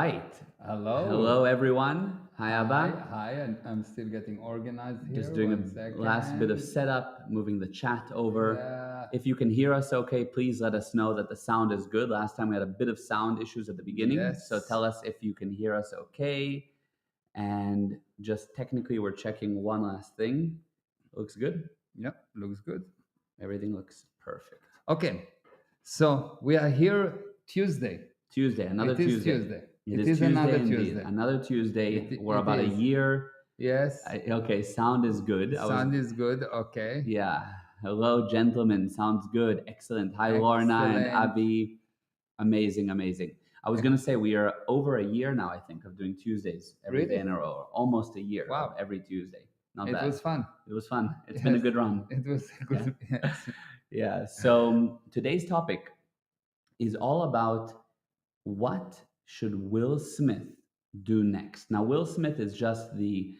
right. Hello. Hello, everyone. Hi, Abba. Hi, and I'm still getting organized Just here. doing One a last bit of second. setup, moving the chat over. Yeah. If you can hear us okay, please let us know that the sound is good. Last time we had a bit of sound issues at the beginning, so Yes. tell us if you can hear us okay. And just technically, we're checking one last thing. Looks good. Yep. Looks good. Everything looks perfect. Okay. So we are here Tuesday. Tuesday, another It is Tuesday. Tuesday. It It is is Tuesday another indeed. Tuesday. Another Tuesday. We're It about a is. year. Yes. Okay, sound is good. Sound is good. Okay. Yeah. Hello, gentlemen. Sounds good. Excellent. Hi, Lorna and Excellent. Avi. Amazing, amazing. I was going to say we are over a year now, I think, of doing Tuesdays every day Really? in a row. Almost a year of Wow. every Tuesday. Not It bad. was fun. It was fun. It's been a Yes. good run. It was Yeah. good. Yes. Yeah. So today's topic is all about what should Will Smith do next. Now, Will Smith is just the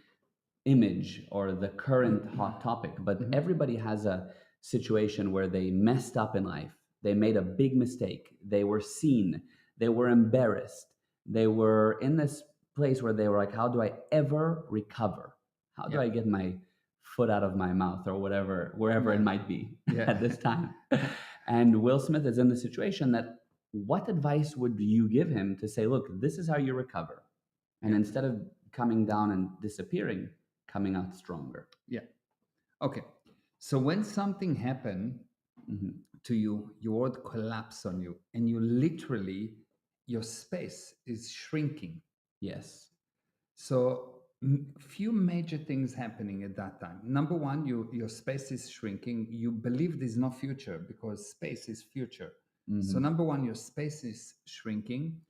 image or the current hot topic, but Mhm. everybody has a situation where they messed up in life. They made a big mistake. They were seen. They were embarrassed. They were in this place where they were like, how do I ever recover? How do Yeah. I get my foot out of my mouth or whatever, wherever it Yeah. might be Yeah. at this time? And Will Smith is in the situation that what advice would you give him to say, look, this is how you recover? And Yeah. instead of coming down and disappearing, coming out stronger. Yeah. Okay. So when something happened Mhm. to you, your world collapse on you, and you literally, your space is shrinking. Yes. So few major things happening at that time. Number one, your space is shrinking. You believe there's no future because space is future. So Mhm. number one, your space is shrinking.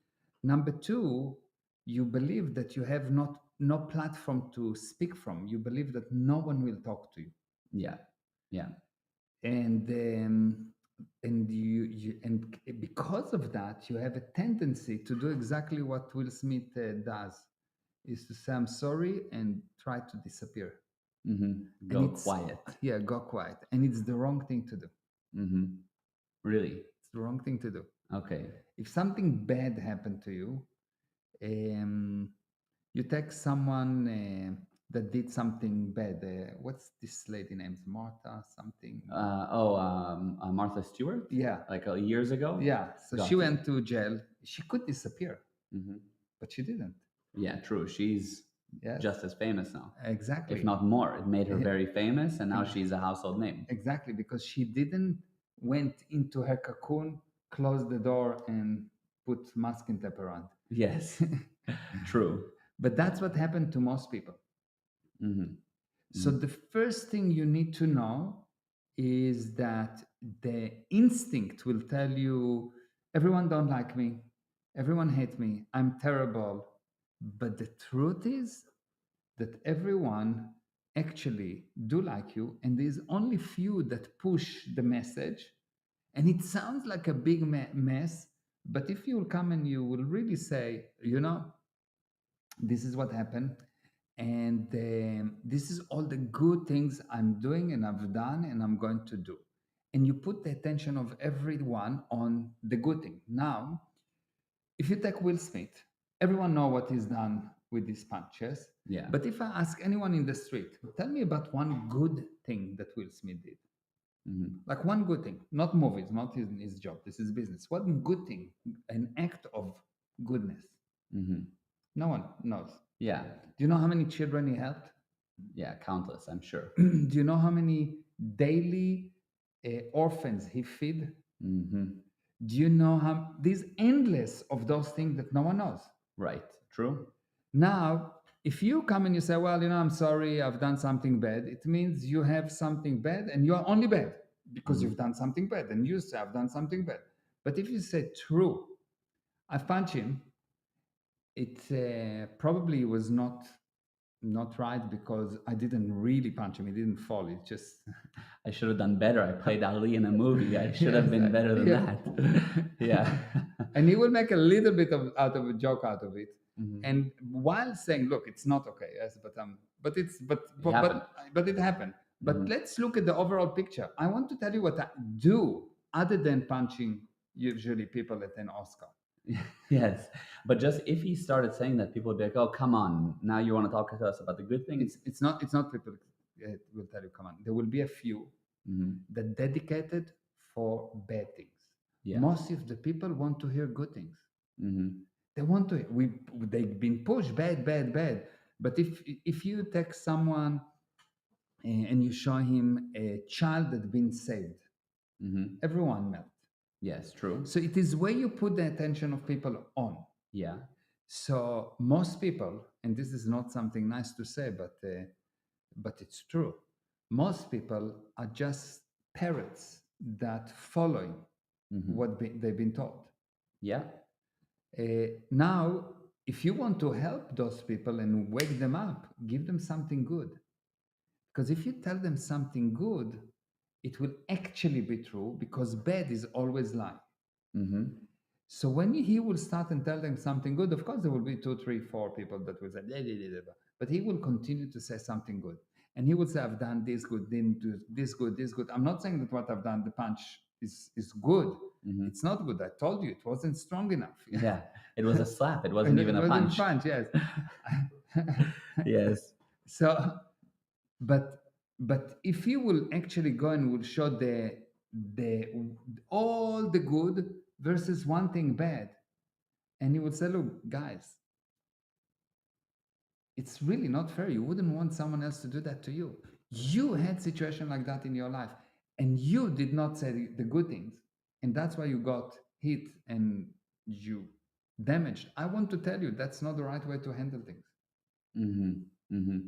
Number two, you believe that you have not no platform to speak from. You believe that no one will talk to you. Yeah. Yeah. and and because of that you have a tendency to do exactly what Will Smith does, is to say I'm sorry and try to disappear. And Go it's, quiet. yeah, go quiet, and it's the wrong thing to do. Really? It's the wrong thing to do. Okay. If something bad happened to you, um, you text someone that did something bad. What's this lady named? Martha something. Martha Stewart? Yeah. Like years ago? Yeah. So Got she you. went to jail. She could disappear, hmm but she didn't. Yeah, true. She's Yes. just as famous now, Exactly. if not more. It made her Eh, very famous, and now she's a household name. Exactly, because she didn't went into her cocoon, closed the door, and put masking tape around. Yes. True. But that's what happened to most people. hmm So the first thing you need to know is that the instinct will tell you everyone don't like me, everyone hate me, I'm terrible. But the truth is that everyone actually do like you, and there's only few that push the message. And it sounds like a big mess, but if you will come and you will really say, this is what happened, and this is all the good things I'm doing and I've done and I'm going to do, and you put the attention of everyone on the good thing. Now, if you take Will Smith, everyone know what he's done with these punches. Yeah. But if I ask anyone in the street, tell me about one good thing that Will Smith did. Like one good thing, not movies, not his job. This is business. One good thing, an act of goodness. hmm No one knows. Yeah. Do you know how many children he helped? Yeah. Countless, I'm sure. Do you know how many daily orphans he feed? hmm Do you know how there's endless of those things that no one knows? Right. True. Now, if you come and you say, well, I'm sorry, I've done something bad, it means you have something bad and you're only bad because you've done something bad. And you say, I've done something bad. But if you say, true, I punched him, it probably was not right because I didn't really punch him. He didn't fall. It just. I should have done better. I played Ali in a movie. I should have been better than that. Yeah. And he will make a little bit out of a joke out of it. Mhm. And while saying, look, it's not okay, yes, It happened. but it happened. But Mhm. let's look at the overall picture. I want to tell you what I do other than punching usually people at an Oscar. Yes, but just if he started saying that, people would be like, "Oh, come on! Now you want to talk to us about the good things?" It's not people will tell you, come on. There will be a few Hmm. that dedicated for bad things. Yeah. Most of the people want to hear good things. Hmm. They want to. They've been pushed bad, bad, bad. But if you take someone and you show him a child that's been saved, Hmm. everyone melt. Yes, true. So it is where you put the attention of people on. Yeah. So most people, and this is not something nice to say, but it's true. Most people are just parrots that following Hmm. what they've been taught. Yeah. Now, if you want to help those people and wake them up, give them something good. Because if you tell them something good, it will actually be true because bad is always lie. Hmm. So when he will start and tell them something good, of course there will be two, three, four people that will say, "Yeah, yeah, yeah, yeah," but he will continue to say something good. And he will say, "I've done this good, didn't do this good, this good." I'm not saying that what I've done, the punch is good. Hmm. It's not good. I told you it wasn't strong enough. Yeah. It was a slap. It wasn't And even it a wasn't punch. punch, yes. Yes. So, but if you will actually go and will show the all the good versus one thing bad, and you would say, "Look, guys, it's really not fair. You wouldn't want someone else to do that to you. You had situation like that in your life, and you did not say the good things, and that's why you got hit and you damaged. I want to tell you that's not the right way to handle things." Hmm. Hmm.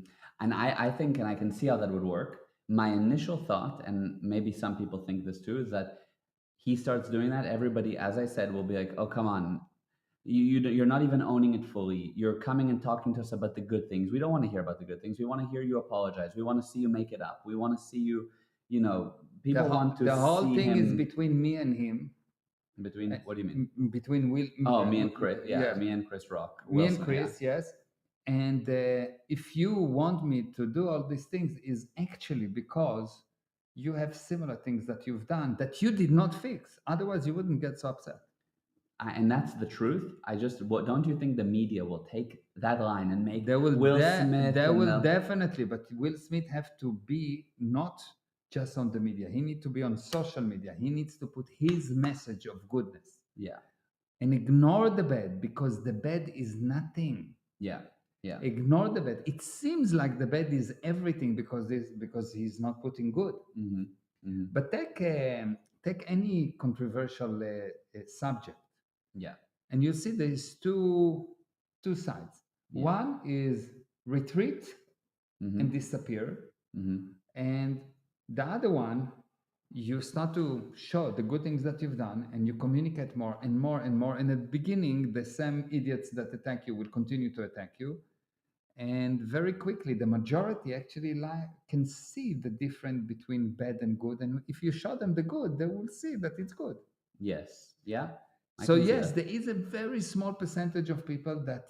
And I think, and I can see how that would work. My initial thought, and maybe some people think this too, is that he starts doing that, everybody, as I said, will be like, "Oh, come on, you're not even owning it fully. You're coming and talking to us about the good things. We don't want to hear about the good things. We want to hear you apologize. We want to see you make it up. We want to see you, you know, The people want to the whole see thing is him between me and him, between, what do you mean? between Oh, me and Chris. Yeah, yeah, me and Chris Rock. me and Wilson, yeah. Chris, yes. And if you want me to do all these things, is actually because you have similar things that you've done that you did not fix. Otherwise, you wouldn't get so upset. And that's the truth. Don't you think the media will take that line and make Will Smith They and will they'll, definitely, but Will Smith have to be not just on the media. He needs to be on social media. He needs to put his message of goodness yeah, and ignore the bad because the bad is nothing. yeah, yeah. Ignore the bad. It seems like the bad is everything because he's not putting good. Hmm. Hmm. But take any controversial subject, Yeah. and you see there's two sides. Yeah. One is retreat and Hmm. disappear, Hmm. and the other one, you start to show the good things that you've done and you communicate more and more and more. And at the beginning, the same idiots that attack you will continue to attack you. And very quickly, the majority actually can see the difference between bad and good. And if you show them the good, they will see that it's good. Yes. Yeah. I So can see yes, that. there is a very small percentage of people that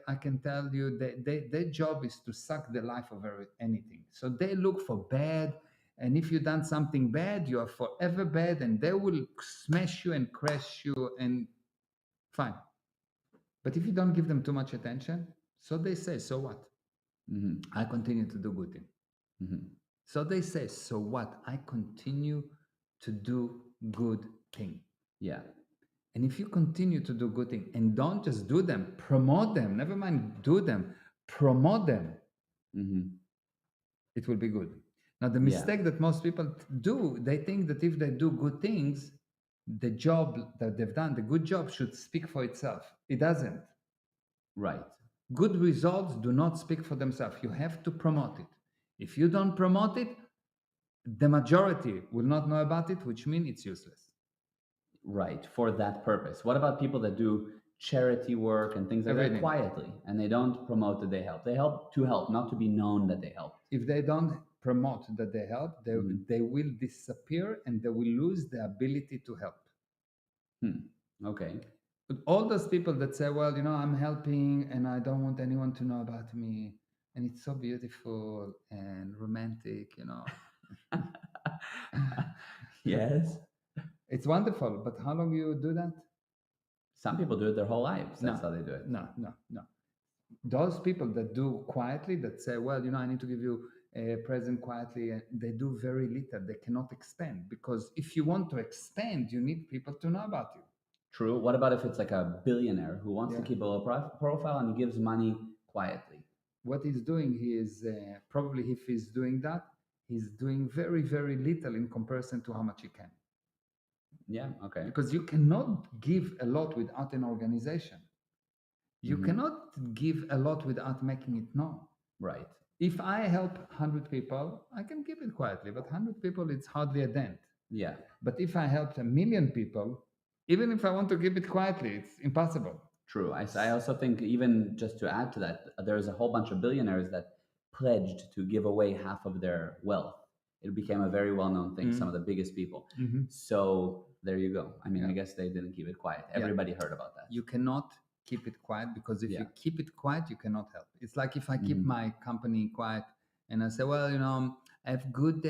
I can tell you, their job is to suck the life of anything. So they look for bad, and if you've done something bad, you are forever bad, and they will smash you and crash you, and fine. But if you don't give them too much attention, so they say, so what? Hmm. I continue to do good thing. Hmm. So they say, so what? I continue to do good thing. Yeah. And if you continue to do good things and don't just do them, promote them, never mind do them, promote them, Hmm. it will be good. Now, the Yeah. mistake that most people do, they think that if they do good things, the job that they've done, the good job should speak for itself. It doesn't. Right. Good results do not speak for themselves. You have to promote it. If you don't promote it, the majority will not know about it, which means it's useless. Right. For that purpose. What about people that do charity work and things like that Everything. quietly and they don't promote that they help? They help to help, not to be known that they helped. If they don't promote that they help, Hmm. they will disappear and they will lose the ability to help. Hmm. Okay. But all those people that say, well, I'm helping and I don't want anyone to know about me, and it's so beautiful and romantic. Yes. It's wonderful, but how long you do that? Some people do it their whole lives. That's No, how they do it. no. Those people that do quietly, that say, well, I need to give you a present quietly, they do very little. They cannot expand, because if you want to expand, you need people to know about you. True. What about if it's like a billionaire who wants to Yeah. keep a low profile and he gives money quietly? What he's doing, he is probably, if he's doing that, he's doing very, very little in comparison to how much he can. Yeah. Okay. Because you cannot give a lot without an organization. You Mhm. cannot give a lot without making it known. Right. If I help 100 people, I can keep it quietly, but 100 people, it's hardly a dent. Yeah. But if I helped 1,000,000 people, even if I want to keep it quietly, it's impossible. True. I also think, even just to add to that, there's a whole bunch of billionaires that pledged to give away half of their wealth. It became a very well-known thing. Some of the biggest people. So there you go. I mean, Yeah. I guess they didn't keep it quiet. Everybody heard about that. You cannot keep it quiet, because if Yeah. you keep it quiet, you cannot help. It's like if I keep Mhm. my company quiet and I say, well, I have good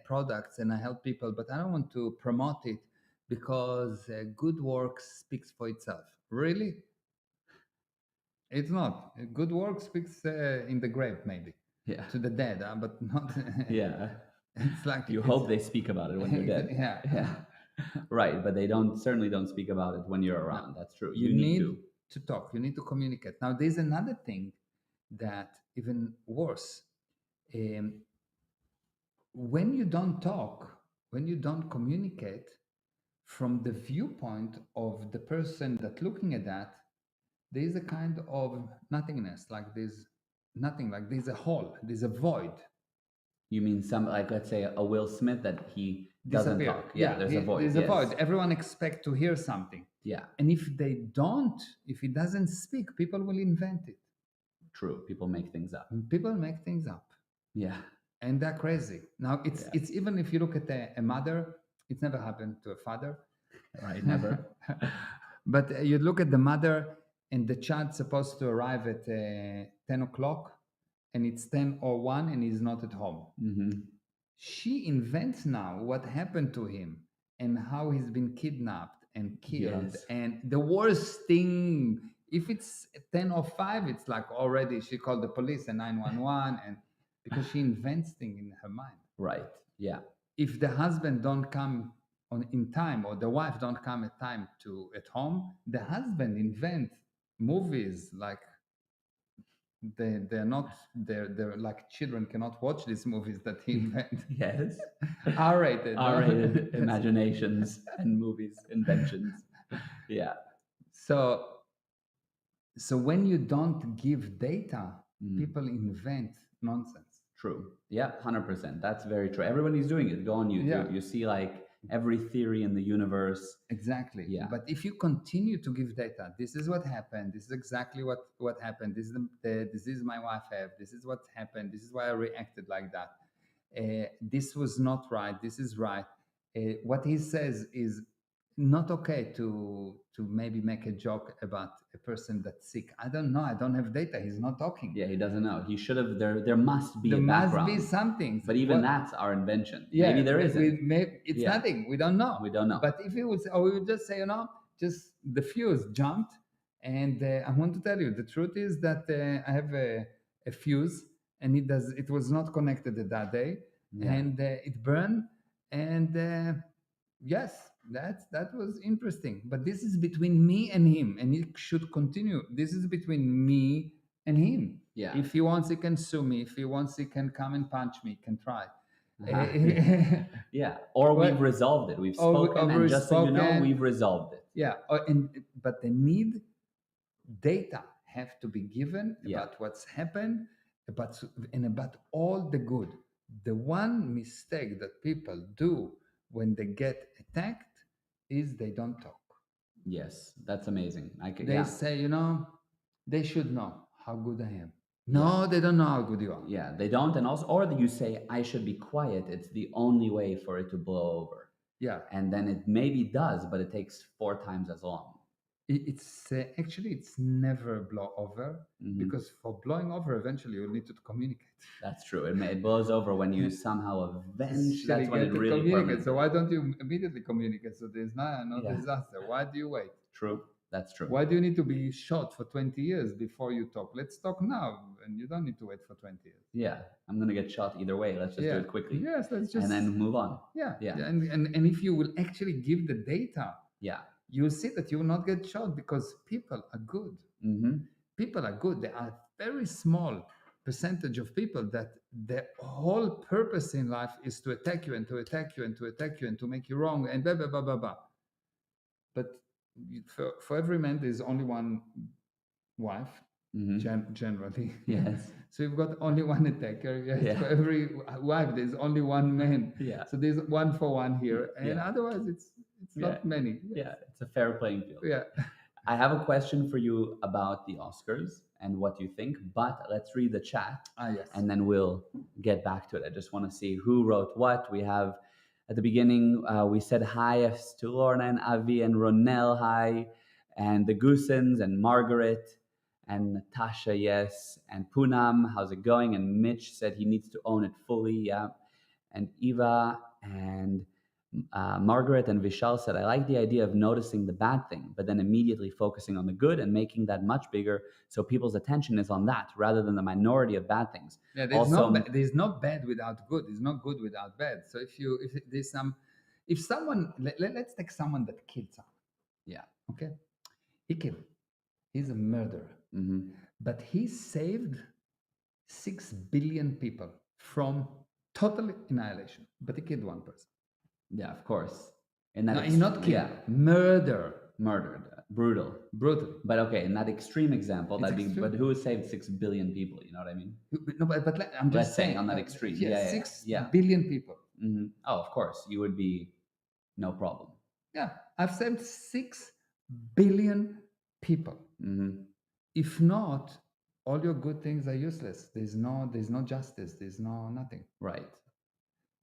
products and I help people, but I don't want to promote it because good work speaks for itself. Really? It's not. Good work speaks in the grave, maybe, Yeah. to the dead, but not. Yeah. It's like You hope they speak about it when you're dead. Yeah. Yeah. Right. But they certainly don't speak about it when you're around. That's true. You need need to talk. You need to communicate. Now, there's another thing that even worse. Um, when you don't talk, when you don't communicate, from the viewpoint of the person that looking at that, there is a kind of nothingness. Like there's nothing. Like there's a hole. There's a void. You mean some, like, let's say a Will Smith, that he doesn't Disappear. talk? Yeah, there's a void. There's Yes. a void. Everyone expects to hear something. Yeah, And if they don't, if he doesn't speak, people will invent it. true. People make things up. People make things up. Yeah, And they're crazy. Now it's even if you look at a mother, it's never happened to a father. right. Never. But you look at the mother, and the child's supposed to arrive at 10 o'clock, and it's 10:01 and he's not at home. Hmm. She invents now what happened to him and how he's been kidnapped and killed. Yes. And the worst thing, if it's 10:05, it's like already she called the police and 911, and because she invents things in her mind. Right. Yeah. If the husband don't come in time, or the wife don't come at time to at home, the husband invent movies like they're like children cannot watch these movies that he invent. Yes. R-rated. R-rated imaginations and movies inventions. Yeah. So when you don't give data, Mm. people invent nonsense. True. Yeah, 100%. That's very true. Everybody's doing it. Go on YouTube. Yeah. You see like every theory in the universe. Exactly. Yeah. But if you continue to give data, this is what happened. This is exactly what happened. This is this is my wife have. This is what happened. This is why I reacted like that. This was not right. This is right. What he says is not okay to maybe make a joke about a person that's sick. I don't know. I don't have data. He's not talking. Yeah, he doesn't know. He should have. There must be There a background. must be something. But even that's our invention. Yeah, Maybe there isn't. It's Yeah. nothing. We don't know. We don't know. But if it was, or we would just say, just the fuse jumped. And I want to tell you, the truth is that I have a fuse, and it was not connected that day, Yeah. and it burned. And yes, that was interesting. But this is between me and him, and it should continue. This is between me and him. Yeah. If he wants, he can sue me. If he wants, he can come and punch me. Can try. Yeah. Or Well, we've resolved it. We've or we- spoken, or and we've just so you know, spoken. we've resolved it. Yeah, but they need data have to be given Yeah. about what's happened, and about all the good. The one mistake that people do when they get attacked is they don't talk. Yes, that's amazing. They say, they should know how good I am. No, they don't know how good you are. Yeah, they don't, and also, or you say, I should be quiet. It's the only way for it to blow over. Yeah, And then it maybe does, but it takes 4 times as long. it's actually it's never blow over, Mhm. because for blowing over, eventually you'll need to communicate. That's true. It blows over when you somehow avenge. That's when get it to really communicate. permanently. So why don't you immediately communicate? So there's no Yeah. disaster. Why do you wait? True. That's true. Why do you need to be shot for 20 years before you talk? Let's talk now, and you don't need to wait for 20 years. Yeah, I'm gonna get shot either way. Let's just do Yeah. it quickly. Yes, let's just and then move on. yeah. Yeah. And if you will actually give the data, Yeah. you'll see that you will not get shot because people are good. Mm-hmm. People are good. There are very small percentage of people that their whole purpose in life is to attack you and to attack you and to attack you and to make you wrong and blah blah blah blah blah. But for every man, there's only one wife, Mm-hmm. generally. Yes. So you've got only one attacker. Yes. Yeah. For every wife, there's only one man. Yeah. So there's one for one here, and Yeah. otherwise it's Yeah. not many. Yeah, it's a fair playing field. Yeah. I have a question for you about the Oscars and what you think, but let's read the chat Yes. and then we'll get back to it. I just want to see who wrote what. We have at the beginning, we said hi to Lorna and Avi and Ronel, hi, and the Goosens and Margaret and Natasha, yes, and Poonam, how's it going? And Mitch said he needs to own it fully, yeah. And Eva and Margaret and Vishal said, I like the idea of noticing the bad thing, but then immediately focusing on the good and making that much bigger so people's attention is on that rather than the minority of bad things. Yeah, there's no bad without good. There's no good without bad. So if there's if someone let's take someone that killed someone. Yeah. Okay. He killed. He's a murderer. Mm-hmm. But he saved 6 billion people from total annihilation. But he killed one person. Yeah, of course. And that No, he's not killed. Yeah. Murdered. Brutal. Brutally. But okay, in that extreme example, It's extreme. But who saved 6 billion people? You know what I mean? No, but I'm just Let's say on that extreme. Yeah, 6 yeah. billion people. Mm-hmm. Oh, of course, you would be no problem. Yeah, I've saved 6 billion people. Mm-hmm. If not, all your good things are useless. There's no justice. There's no nothing. Right.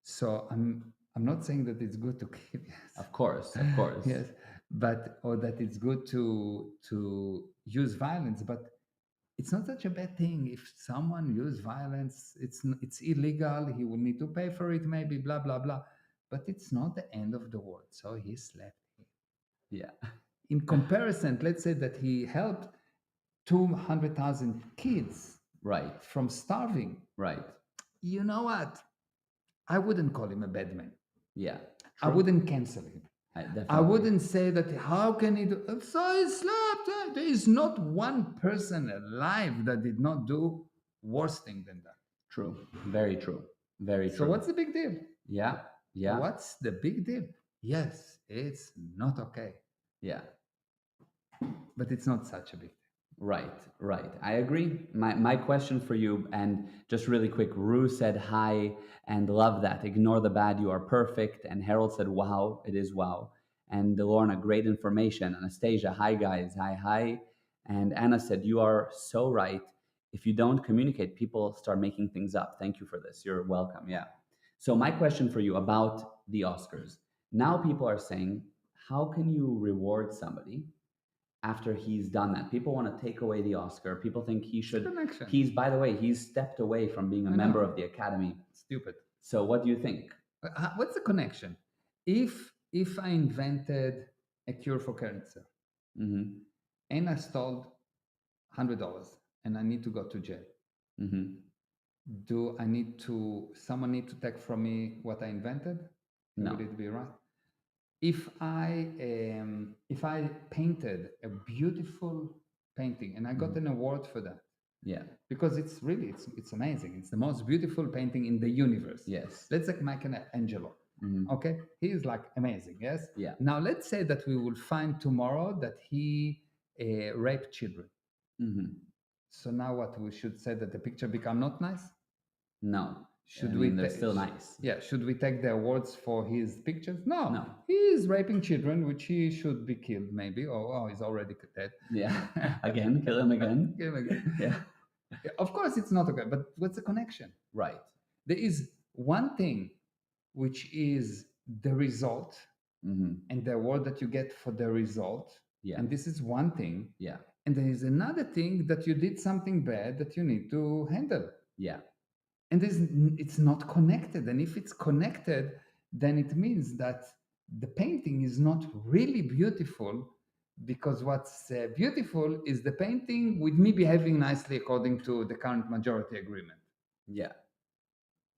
So I'm not saying that it's good to kill. Yes. Of course. Yes, but or that it's good to use violence, but it's not such a bad thing if someone use violence. It's illegal. He will need to pay for it, maybe blah blah blah. But it's not the end of the world. So he slept. Yeah. In comparison, let's say that he helped 200,000 kids Right. from starving. Right. You know what? I wouldn't call him a bad man. Yeah. I True. wouldn't cancel him. I wouldn't say that. How can he do? So he slept. There is not one person alive that did not do worse thing than that. True. Very true. Very true. So what's the big deal? Yeah. Yeah. What's the big deal? Yes, it's not okay. Yeah. But it's not such a big deal. Right. I agree. My question for you, and just really quick, Rue said hi and love that. Ignore the bad, you are perfect. And Harold said, wow, it is wow. And Lorna, great information. Anastasia, hi guys, hi. And Anna said, you are so right. If you don't communicate, people start making things up. Thank you for this. You're welcome. Yeah. So my question for you about the Oscars. Now people are saying, how can you reward somebody after he's done that? People want to take away the Oscar. People think he should. Connection. By the way, he's stepped away from being a member of the Academy. Stupid. So what do you think? What's the connection? If I invented a cure for cancer, Mm-hmm. and I stole $100 and I need to go to jail, Mm-hmm. do I need to? Someone need to take from me what I invented? No. Would it be right? If I painted a beautiful painting and I got an award for that, Yeah. because it's amazing. It's the most beautiful painting in the universe. Yes. Let's take Michelangelo. Mm-hmm. Okay, he is like amazing. Yes. Yeah. Now let's say that we will find tomorrow that he raped children. Mm-hmm. So now what, we should say that the picture become not nice? No. Should they're still nice. Yeah. Should we take the awards for his pictures? No. No. He is raping children, which he should be killed maybe. Oh, he's already dead. Yeah. Again, kill him again. Kill him again. Yeah. Yeah, of course, it's not okay. But what's the connection? Right. There is one thing, which is the result, Mm-hmm. and the award that you get for the result. Yeah. And this is one thing. Yeah. And there is another thing that you did something bad that you need to handle. Yeah. And it's not connected. And if it's connected, then it means that the painting is not really beautiful because what's beautiful is the painting with me behaving nicely according to the current majority agreement. Yeah,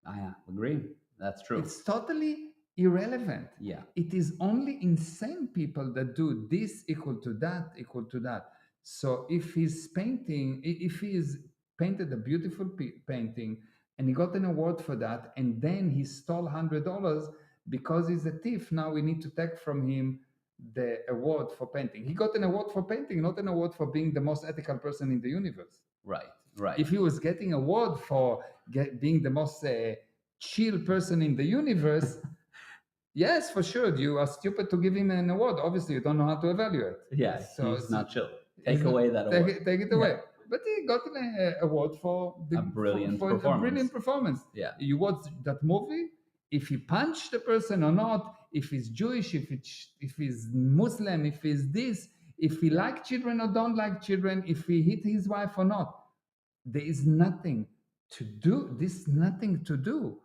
I agree. That's true. It's totally irrelevant. Yeah. It is only insane people that do this equal to that, equal to that. So if he's painting, if he's painted a beautiful painting and he got an award for that, and then he stole $100 because he's a thief, now we need to take from him the award for painting. He got an award for painting, not an award for being the most ethical person in the universe. Right. Right. If he was getting award for being the most chill person in the universe, yes, for sure, you are stupid to give him an award. Obviously, you don't know how to evaluate. Yeah, So he's not chill. he's Take not- away that award. take it away. But he got an award for A brilliant for a performance. brilliant performance. Yeah. You watch that movie. If he punched the person or not, if he's Jewish, if he's Muslim, if he's this, if he like children or don't like children, if he hit his wife or not, there is nothing to do. This nothing to do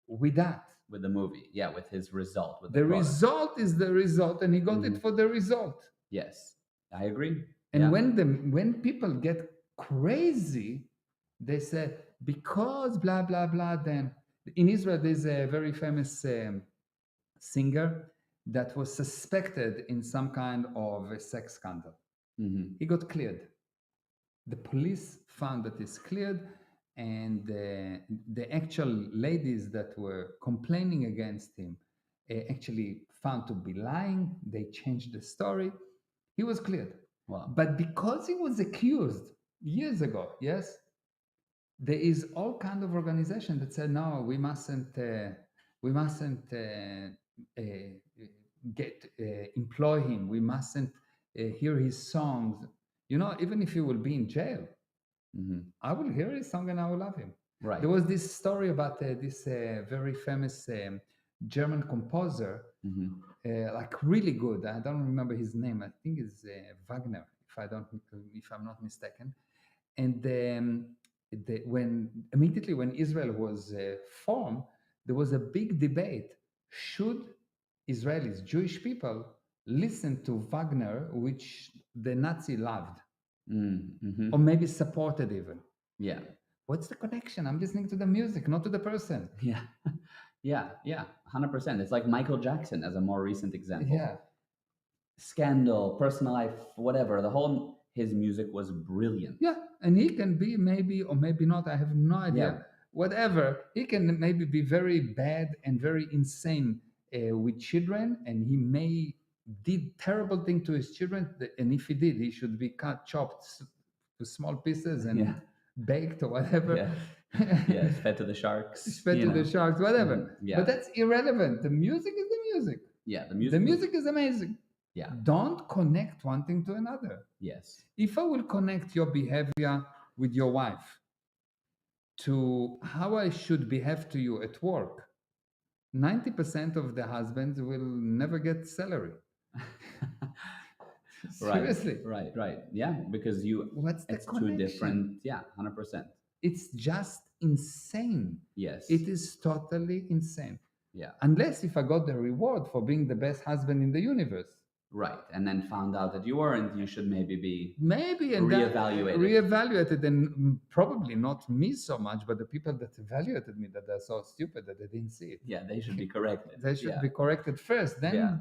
with that. With the movie, yeah, with his result, with The product. result is the result, and he got it for the result. Yes, I agree. And Yeah. when people get crazy, they say because blah blah blah. Then in Israel, there's a very famous singer that was suspected in some kind of a sex scandal. He got cleared. The police found that he's cleared, and the actual ladies that were complaining against him actually found to be lying. They changed the story. He was cleared. Wow. But because he was accused years ago, yes, there is all kind of organization that said no, we mustn't employ him. We mustn't hear his songs. You know, even if he will be in jail, I will hear his song and I will love him. Right. There was this story about this very famous German composer, like really good. I don't remember his name. I think it's Wagner, if I'm not mistaken. And when immediately when Israel was formed, there was a big debate: should Israelis, Jewish people, listen to Wagner, which the Nazi loved, or maybe supported even? Yeah. What's the connection? I'm listening to the music, not to the person. Yeah. Yeah. 100%. It's like Michael Jackson as a more recent example. Yeah. Scandal, personal life, whatever. His music was brilliant. Yeah, and he can be maybe or maybe not. I have no idea. Yeah. Whatever, he can maybe be very bad and very insane with children, and he may did terrible thing to his children. And if he did, he should be chopped to small pieces and baked or whatever. Yeah, fed to the sharks. Fed to the sharks, whatever. Yeah. But that's irrelevant. The music is the music. Yeah, the music is amazing. Yeah. Don't connect one thing to another. Yes. If I will connect your behavior with your wife to how I should behave to you at work, 90% of the husbands will never get salary. Seriously. Right. Yeah, because What's the it's connection? two different, 100%. It's just insane. Yes. It is totally insane. Yeah. Unless if I got the reward for being the best husband in the universe. Right. And then found out that you weren't, you should maybe be and reevaluated, and probably not me so much, but the people that evaluated me, that are so stupid that they didn't see it. Yeah, they should be corrected. They should be corrected first, then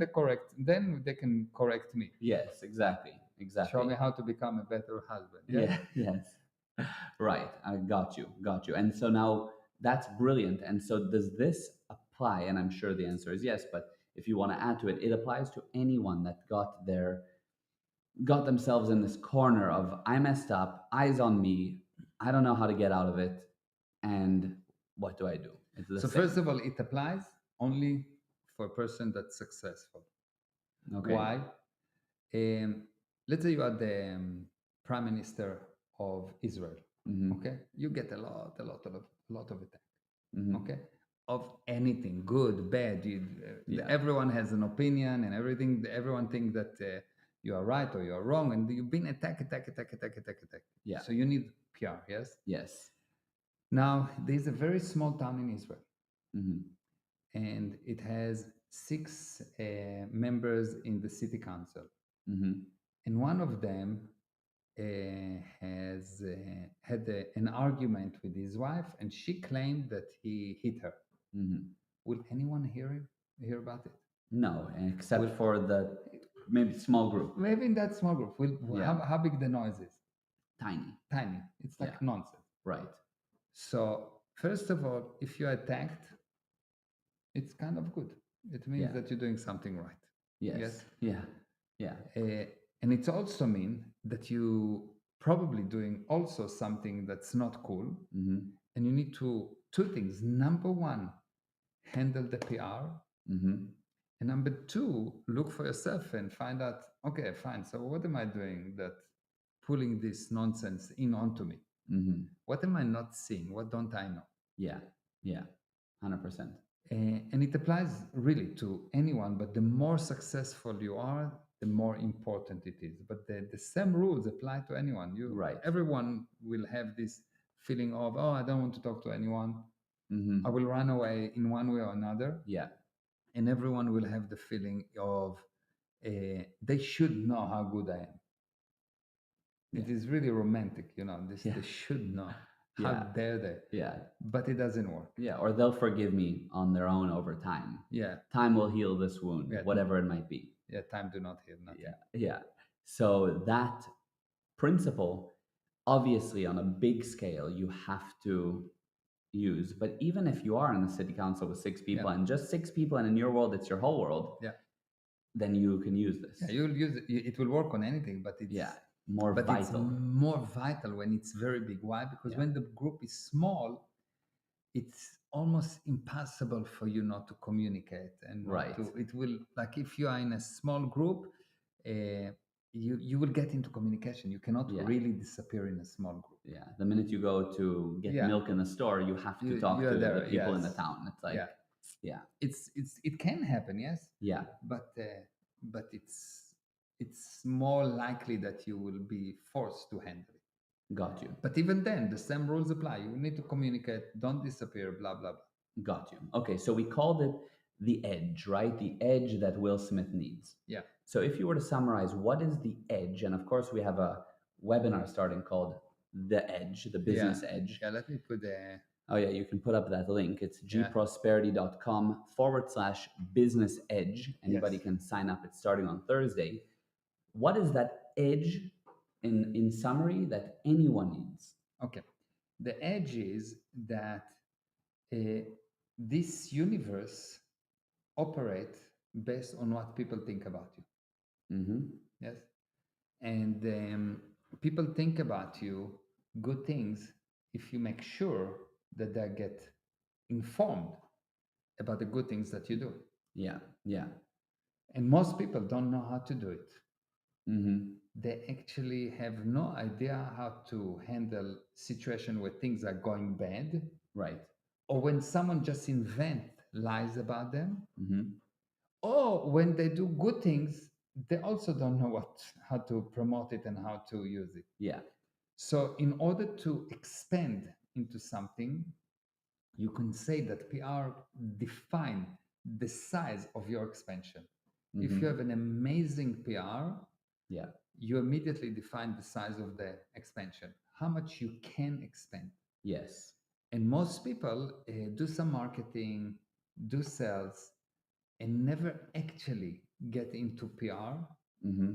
then they can correct me. Yes, exactly. Show me how to become a better husband. Yes. Right. I got you. And so now that's brilliant. And so does this apply? And I'm sure the answer is yes, but if you want to add to it, it applies to anyone that got themselves in this corner of I messed up, eyes on me, I don't know how to get out of it, and what do I do? So first of all, it applies only for a person that's successful. Okay. Why? Let's say you are the prime minister of Israel. Okay, you get a lot of attack. Okay, of anything, good, bad. Everyone has an opinion and everything. Everyone thinks that you are right or you are wrong, and you've been attacked. Yeah. So you need PR. Yes. Yes. Now there's a very small town in Israel, and it has 6 members in the city council. and one of them has had an argument with his wife, and she claimed that he hit her. Hmm. Will anyone hear about it? No, except Will for the maybe small group. maybe in that small group? Will Yeah. how big the noise is? Tiny. Tiny. It's Yeah. like nonsense. Right. So first of all, if you're attacked, it's kind of good. It means Yeah. that you're doing something right. Yes. Yes. Yeah. Yeah. And it's also mean that you probably doing also something that's not cool, Hmm. and you need to two things. Number one, handle the PR, Hmm. and number two, look for yourself and find out. Okay, fine. So what am I doing that pulling this nonsense in onto me? Hmm. What am I not seeing? What don't I know? Yeah. Yeah. 100%. And it applies really to anyone, but the more successful you are, the more important it is. But the same rules apply to anyone. Right. Everyone will have this feeling of, oh, I don't want to talk to anyone. I Hmm. will run away in one way or another. Yeah. And everyone will have the feeling of they should know how good I am. It Yeah. is really romantic, this Yeah. they should know. How Yeah. dare they? Yeah. But it doesn't work. Yeah. Or they'll forgive me on their own over time. Yeah. Time will heal this wound, Yeah. whatever it might be. Yeah, time do not heal nothing. Yeah. Yeah. So that principle, obviously, on a big scale, you have to use. But even if you are in a city council with six people Yeah. and just six people, and in your world, it's your whole world, Yeah. then you can use this. Yeah, you'll use it. It will work on anything, but it's Yeah. More but it's vital. more vital when it's very big. Why? Because Yeah. when the group is small, it's almost impossible for you not to communicate and not Right. to. It will, like, if you are in a small group, uh, you will get into communication. You cannot Yeah. really disappear in a small group. Yeah. The minute you go to get Yeah. milk in the store, you have to talk You're to there, the people in the yes. town. It's like, Yeah. yeah. It can happen, yes, Yeah. but it's more likely that you will be forced to handle it. Got you. But even then, the same rules apply. You need to communicate, don't disappear, blah blah blah. Got you. Okay, so we called it the edge, right? The edge that Will Smith needs. Yeah. So if you were to summarize, what is the edge? And of course, we have a webinar starting called The Edge, the business edge. Yeah, let me put the Oh, yeah, you can put up that link. It's Yeah. gprosperity.com/business edge. Anybody Yes. can sign up. It's starting on Thursday. What is that edge in summary that anyone needs? Okay. The edge is that this universe operates based on what people think about you. Mm-hmm. Yes. And people think about you good things if you make sure that they get informed about the good things that you do. Yeah, yeah. And most people don't know how to do it. Mm-hmm. They actually have no idea how to handle situation where things are going bad, Right. or when someone just invent lies about them, Mm-hmm. or when they do good things, they also don't know how to promote it and how to use it. Yeah. So in order to expand into something, you can say that PR define the size of your expansion. If Mm-hmm. you have an amazing PR, Yeah. you immediately define the size of the expansion, how much you can expand. Yes. And most people do some marketing, do sales, and never actually get into PR, Mm-hmm.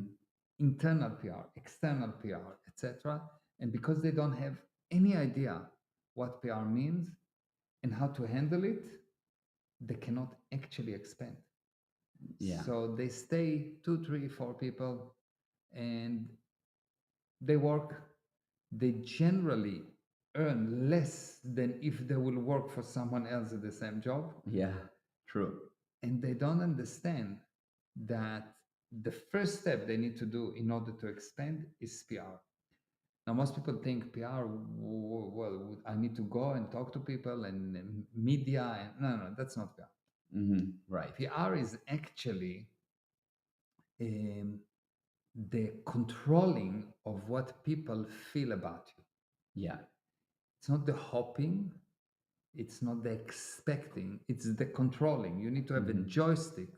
internal PR, external PR, etc. And because they don't have any idea what PR means and how to handle it, they cannot actually expand. Yeah. So they stay 2, 3, 4 people and they work. They generally earn less than if they will work for someone else at the same job. Yeah. True. And they don't understand that the first step they need to do in order to expand is PR. Now, most people think PR, well, I need to go and talk to people and media. And no, that's not PR. Mm-hmm. Right. PR is actually um, the controlling of what people feel about you. Yeah. It's not the hoping, it's not the expecting, it's the controlling. You need to have a Mhm. joystick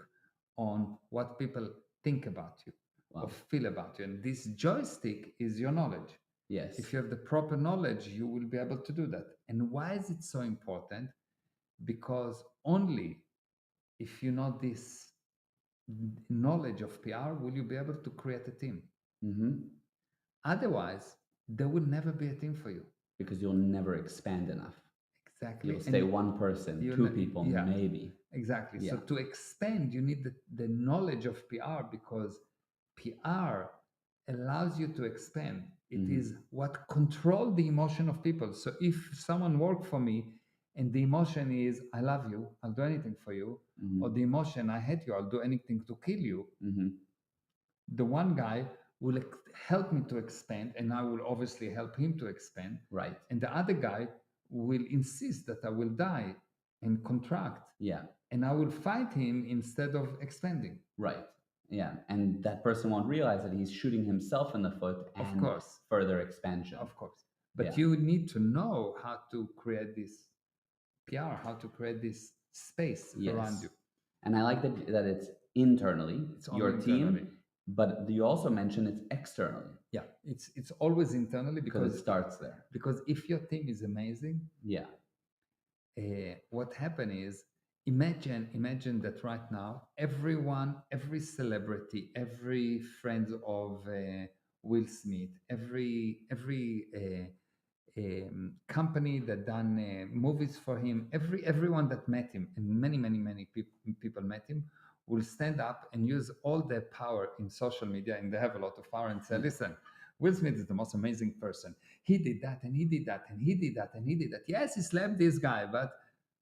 on what people think about you. of Wow. feel about you. And this joystick is your knowledge. Yes. If you have the proper knowledge, you will be able to do that. And why is it so important? Because only if you know this knowledge of PR will you be able to create a team. Mm-hmm. Otherwise, there will never be a team for you. Because you'll never expand enough. Exactly. You'll stay one person, you'll two ne- people, yeah. maybe. Exactly. Yeah. So to expand, you need the knowledge of PR because PR allows you to expand. It Mhm. is what control the emotion of people. So if someone work for me and the emotion is I love you, I'll do anything for you, Mhm. or the emotion I hate you, I'll do anything to kill you, Mhm. the one guy will help me to expand and I will obviously help him to expand. Right. And the other guy will insist that I will die and contract Yeah. and I will fight him instead of expanding. Right. Yeah. And that person won't realize that he's shooting himself in the foot Of and course. further expansion. Of course. But Yeah. you need to know how to create this PR, how to create this space around Yes. you. And I like that it's internally, It's only your internally. team, but you also mentioned it's externally Yeah, it's always internally because because it starts there. because if your team is amazing, Yeah. what happened is imagine that right now everyone, every celebrity, every friend of Will Smith, every company that done movies for him, everyone that met him, and many people met him, will stand up and use all their power in social media, and they have a lot of power, and say, listen, Will Smith is the most amazing person. He did that, and he did that, and he did that, and he did that. Yes, he slapped this guy, but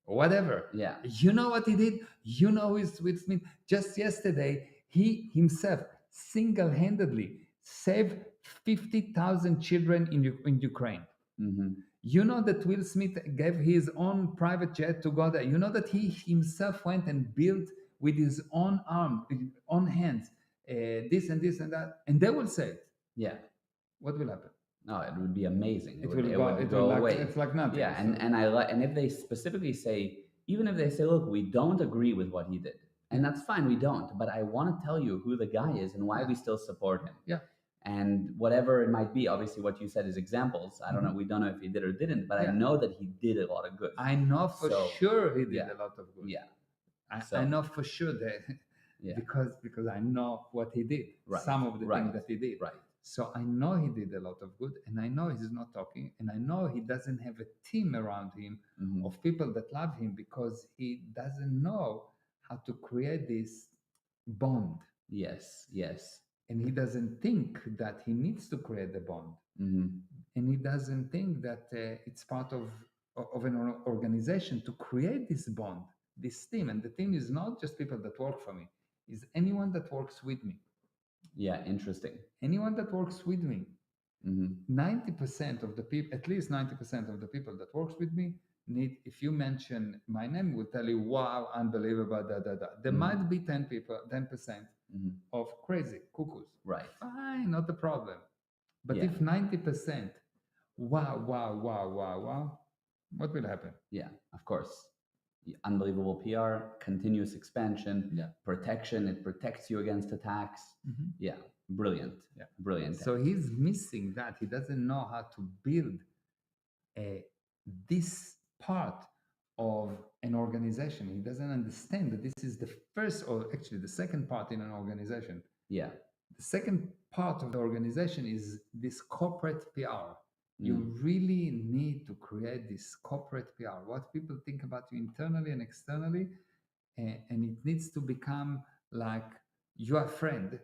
whatever. Yeah. You know what he did? You know who's Will Smith? Just yesterday, he himself single-handedly saved 50,000 children in Ukraine. Mm-hmm. You know that Will Smith gave his own private jet to go there. You know that he himself went and built with his own arm, own hands, this and this and that, and they will say it. Yeah. What will happen? No, it would be amazing. It will go. would It go will away. it's like nothing. Yeah, and I like, and if they specifically say, even if they say, look, we don't agree with what he did, and that's fine, we don't, but I want to tell you who the guy is and why we still support him. Yeah. And whatever it might be, obviously what you said is examples. I don't know, we don't know if he did or didn't, but I know that he did a lot of good. I know for sure he did yeah. a lot of good. Yeah. I know for sure that because I know what he did. Right. Some of the things that he did. Right. So I know he did a lot of good, and I know he's not talking, and I know he doesn't have a team around him of people that love him because he doesn't know how to create this bond. Yes, yes. And he doesn't think that he needs to create the bond. And he doesn't think that it's part of an organization to create this bond, this team. And the team is not just people that work for me, is anyone that works with me. Yeah, interesting. Anyone that works with me. 90% of the people, at least 90% of the people that works with me need, if you mention my name, will tell you, wow, unbelievable, da, da, da. There might be 10 people, 10% of crazy cuckoos. Right. Fine, not a problem. But if 90%, wow, what will happen? Yeah, of course. Unbelievable PR, continuous expansion, protection. It protects you against attacks. Yeah, brilliant. Yeah, brilliant. So he's missing that. He doesn't know how to build this part of an organization. He doesn't understand that this is the first, or actually the second part in an organization. Yeah. The second part of the organization is this corporate PR. You really need to create this corporate PR, what people think about you internally and externally. And it needs to become like you are a friend,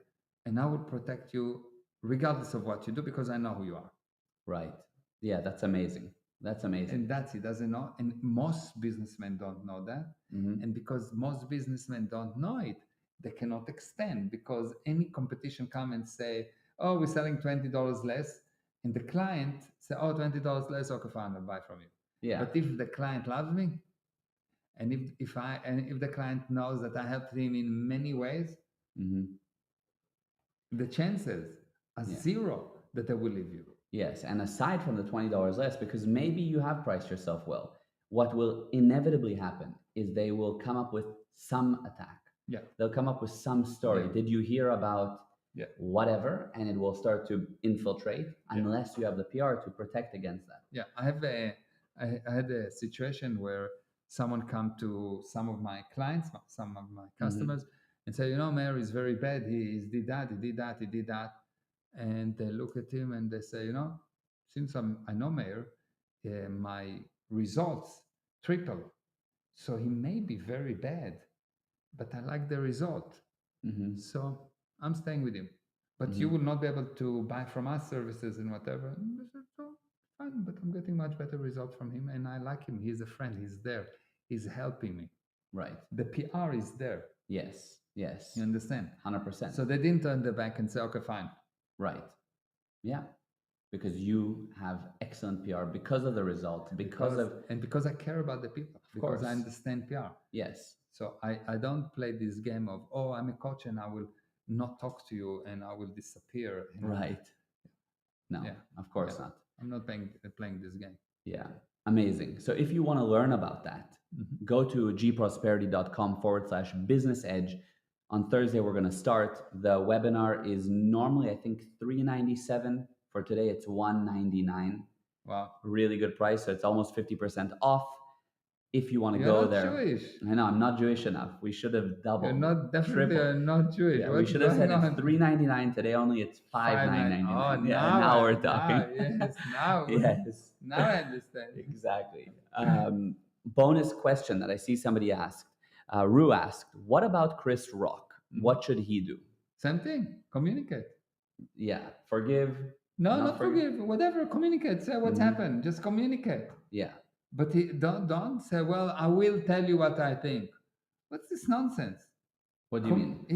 and I will protect you regardless of what you do because I know who you are. Right. Yeah, that's amazing. That's amazing. And that's he doesn't know. And most businessmen don't know that. And because most businessmen don't know it, they cannot expand because any competition come and say, oh, we're selling $20 less. And the client say, oh, $20 less, okay, fine, I'll buy from you. Yeah. But if the client loves me, and if the client knows that I helped him in many ways, the chances are zero that I will leave you. Yes, and aside from the $20 less, because maybe you have priced yourself well, what will inevitably happen is they will come up with some attack. Yeah. They'll come up with some story. Yeah. Did you hear about Yeah. whatever, and it will start to infiltrate Yeah. unless you have the PR to protect against that. Yeah, I had a situation where someone come to some of my clients, some of my Mm-hmm. customers, and say, Mayor is very bad. He did that, he did that, he did that, and they look at him and they say, since I know Mayor, my results triple. So he may be very bad, but I like the result. Mm-hmm. So I'm staying with him. But you Mm-hmm. will not be able to buy from us services and whatever. And I said, "So, fine, but I'm getting much better results from him and I like him. He's a friend. He's there. He's helping me. Right. The PR is there. Yes. Yes. You understand? 100%. So they didn't turn their back and say, okay, fine. Right. Yeah. Because you have excellent PR because of the result, because I care about the people, because I course. understand PR. Yes. So I don't play this game of, I'm a coach and I will not talk to you and I will disappear. Right. No, Yeah. of course Yeah. not. I'm not playing this game. Yeah. Amazing. So if you want to learn about that, go to gprosperity.com/business edge. On Thursday, we're going to start. The webinar is normally, I think, $397. For today, it's $199. Wow. Really good price. So it's almost 50% off. If you want to You're go not there, Jewish. I know I'm not Jewish enough. We should have doubled. You're not definitely tripled. you're not Jewish. Yeah, we What's should have said going it's on? $399 today. Only it's $5,999. Oh, Yeah, now we're talking. yes, now Yes. now I understand. Exactly. Bonus question that I see somebody asked. Rue asked, "What about Chris Rock? What should he do?" Same thing. Communicate. Yeah, forgive. No, not forgive. Whatever. Communicate. Say what's Mhm. happened. Just communicate. Yeah. But don't say, well, I will tell you what I think. What's this nonsense? What do you mean?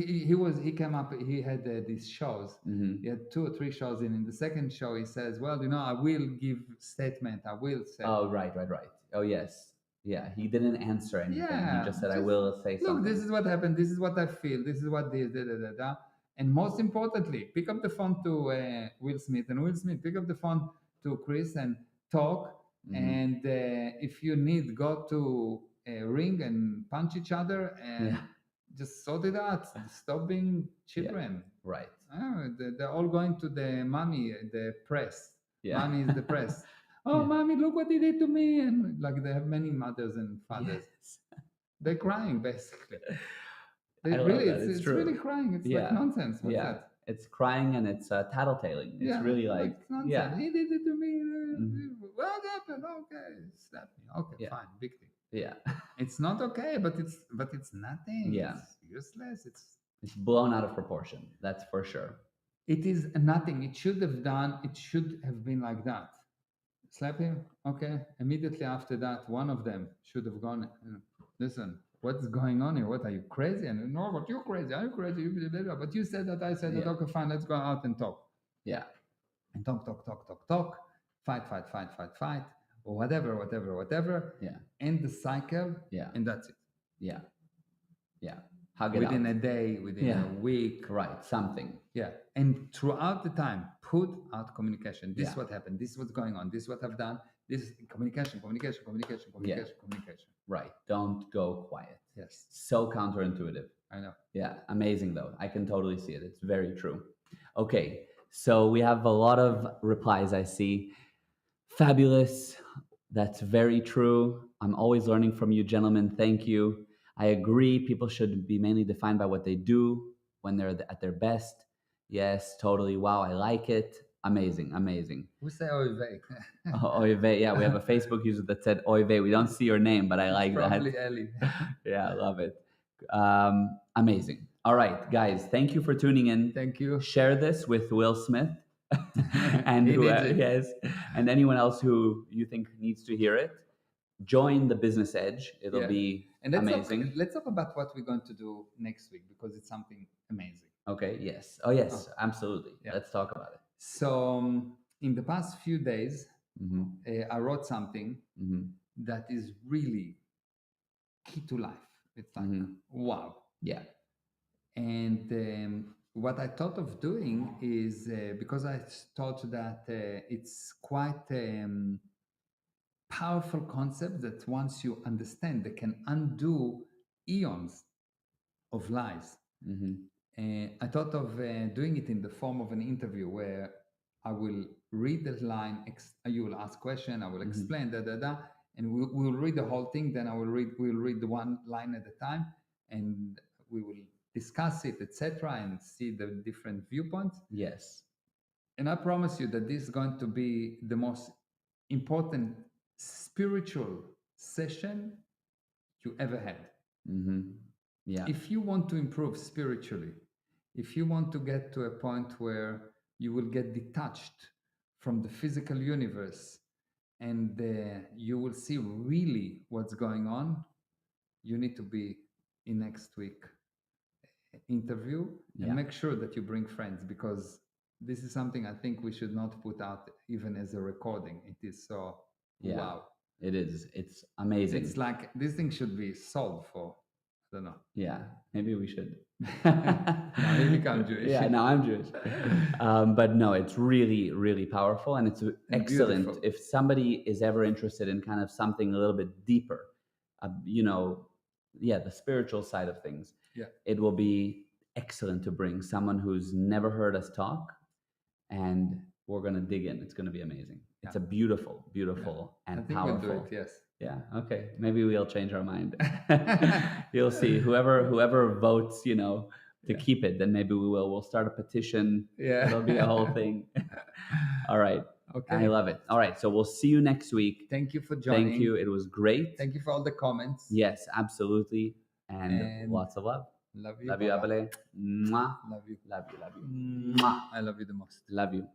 He came up. He had these shows. Mm-hmm. He had 2 or 3 shows in the second show he says, well, I will give statement, I will say. Oh, right. Oh, yes. Yeah, he didn't answer anything. Yeah, He just said, I will say something. Look, this is what happened, this is what I feel, this is what this, da, da, da, da. And most importantly, pick up the phone to Will Smith, and Will Smith, pick up the phone to Chris and talk. And if you need, go to a ring and punch each other and just sort it out. Stop being children. Right. They're all going to the mommy, the press. Yeah. Mommy is the press. Oh, mommy, look what he did to me. And like they have many mothers and fathers. Yes. They're crying, basically. I love that. It's true. really crying. It's like nonsense. What's that? It's crying and it's tattletaling. It's really like, nonsense. He did it to me. What happened? Okay, slap me. Okay, fine, big deal. Yeah. It's not okay, but it's nothing. Yeah. It's useless. It's blown out of proportion. That's for sure. It is nothing. It should have been like that. Slap him. Okay. Immediately after that, one of them should have gone, listen, what's going on here? What are you crazy? And no, but you're crazy. Are you crazy? But you said that, I said that. Okay, fine. Let's go out and talk. Yeah. And talk. Fight. Or whatever. Yeah. End the cycle. Yeah. And that's it. Yeah. Hug it within out. a day, within a week. Right. Something. Yeah. And throughout the time, put out communication. This is what happened. This is what's going on. This is what I've done. This is communication. Right. Don't go quiet. Yes. So counterintuitive. I know. Yeah. Amazing though. I can totally see it. It's very true. Okay. So we have a lot of replies I see. Fabulous. That's very true. I'm always learning from you, gentlemen. Thank you. I agree. People should be mainly defined by what they do when they're at their best. Yes, totally. Wow, I like it. Amazing. Who say oy vey? Oy vey. Yeah, we have a Facebook user that said oy vey. We don't see your name, but I like probably that. Ellie. Yeah, I love it. Amazing. All right, guys. Thank you for tuning in. Thank you. Share this with Will Smith. And and anyone else who you think needs to hear it. Join the Business Edge. It'll be amazing. Let's talk about what we're going to do next week because it's something amazing. Okay. Yes. Oh, yes. Absolutely. Yeah. Let's talk about it. So in the past few days, I wrote something that is really key to life. It's like, wow. Yeah. And what I thought of doing is because I thought that it's quite powerful concept that once you understand, they can undo eons of lies. I thought of doing it in the form of an interview where I will read the line, you will ask question, I will Hmm. explain, and we'll read the whole thing. Then we'll read the one line at a time, and we will discuss it, etc., and see the different viewpoints. Yes. And I promise you that this is going to be the most important spiritual session you ever had. Hmm. Yeah. If you want to improve spiritually, if you want to get to a point where you will get detached from the physical universe and you will see really what's going on, you need to be in next week interview, and Yeah. make sure that you bring friends, because this is something I think we should not put out even as a recording. It is so Yeah. wow. It is. It's amazing. It's like this thing should be sold for, I don't know. Yeah. Maybe we should. Now you become Jewish. Yeah. Now I'm Jewish. But no, it's really, really powerful, and it's excellent. Beautiful. If somebody is ever interested in kind of something a little bit deeper, you know, yeah, the spiritual side of things, Yeah. it will be excellent to bring someone who's never heard us talk, and we're going to dig in. It's going to be amazing. It's a beautiful, beautiful, and I think powerful. we'll do it. Yes. Yeah. Okay. Maybe we'll change our mind. You'll see. Whoever votes, to Yeah. keep it, then maybe we will. We'll start a petition. Yeah. It'll be a whole thing. All right. Okay. I love it. All right. So we'll see you next week. Thank you for joining. Thank you. It was great. Thank you for all the comments. Yes, absolutely. And And lots of love. love you. Love you, Baba. Abale. Mwah. Love you. Love you. Love you. Mwah. I love you the most. Love you.